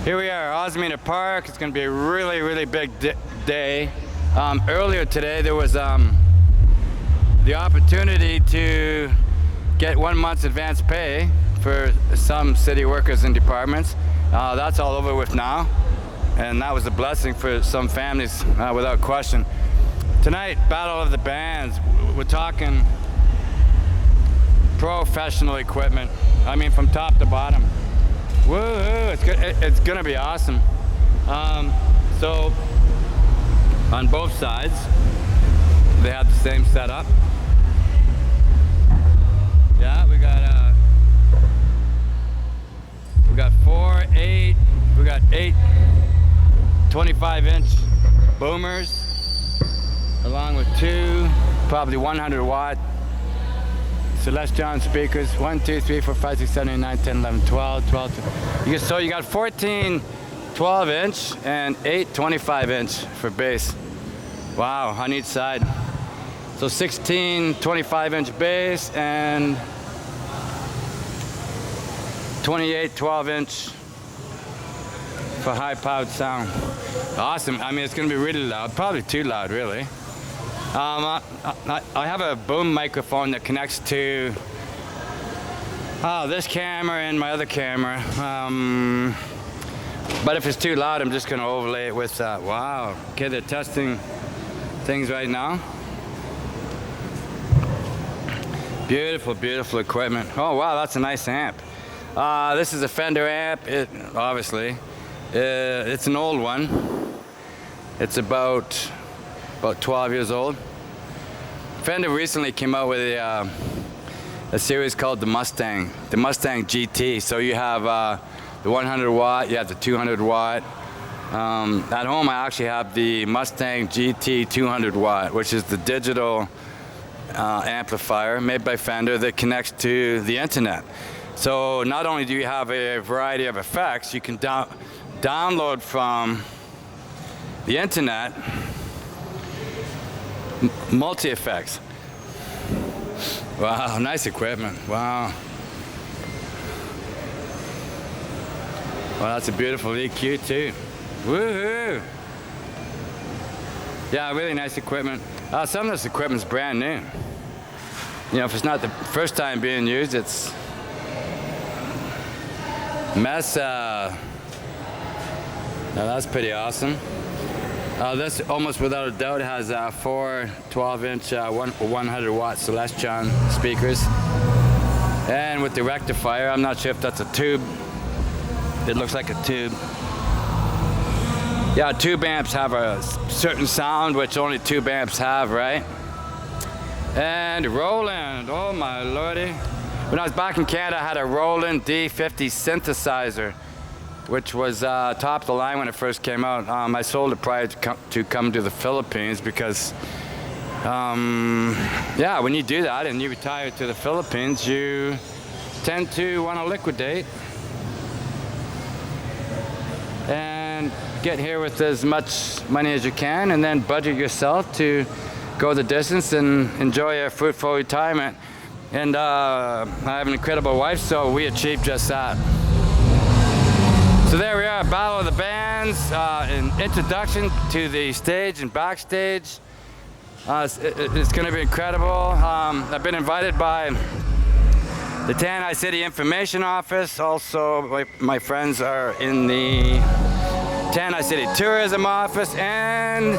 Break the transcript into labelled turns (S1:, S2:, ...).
S1: Here we are, Osmina Park. It's going to be a really, really big day. Earlier today, there was the opportunity to get 1 month's advance pay for some city workers and departments. That's all over with now, and that was a blessing for some families, without question. Tonight, Battle of the Bands. We're talking professional equipment. I mean, from top to bottom. Woohoo! It's gonna be awesome. So on both sides, they have the same setup. Yeah, we got 4, 8. We got 8 25-inch boomers, along with 2 probably 100-watt Celestion speakers. 1, 2, 3, 4, 5, 6, 7, 8, 9, 10, 11, 12. So you got 14 12-inch and 8 25-inch for bass. Wow, on each side. So 16 25-inch bass and 28 12-inch for high-powered sound. Awesome. I mean, it's going to be really loud. Probably too loud, really. I have a boom microphone that connects to this camera and my other camera. But if it's too loud, I'm just going to overlay it with that. Wow. Okay, they're testing things right now. Beautiful, beautiful equipment. Oh, wow, that's a nice amp. This is a Fender amp, obviously. It's an old one. It's about 12 years old. Fender recently came out with a series called the Mustang GT. So you have the 100-watt, you have the 200-watt. At home, I actually have the Mustang GT 200-watt, which is the digital amplifier made by Fender that connects to the internet. So not only do you have a variety of effects, you can download from the internet multi-effects. Wow, nice equipment. Wow. Well, that's a beautiful EQ too. Woohoo! Yeah, really nice equipment. Some of this equipment's brand new. You know, if it's not the first time being used, it's mess. Now that's pretty awesome. This almost without a doubt has 4 12-inch 100-watt Celestion speakers, and with the rectifier. I'm not sure if that's a tube. It looks like a tube. Yeah, tube amps have a certain sound which only tube amps have, right? And Roland, oh my lordy. When I was back in Canada, I had a Roland D50 synthesizer, which was top of the line when it first came out. I sold it prior to come to the Philippines because, yeah, when you do that and you retire to the Philippines, you tend to want to liquidate and get here with as much money as you can, and then budget yourself to go the distance and enjoy a fruitful retirement. And I have an incredible wife, so we achieved just that. So there we are, Battle of the Bands, an introduction to the stage and backstage. It's going to be incredible. I've been invited by the Tanjay City Information Office. Also, my friends are in the Tanjay City Tourism Office, and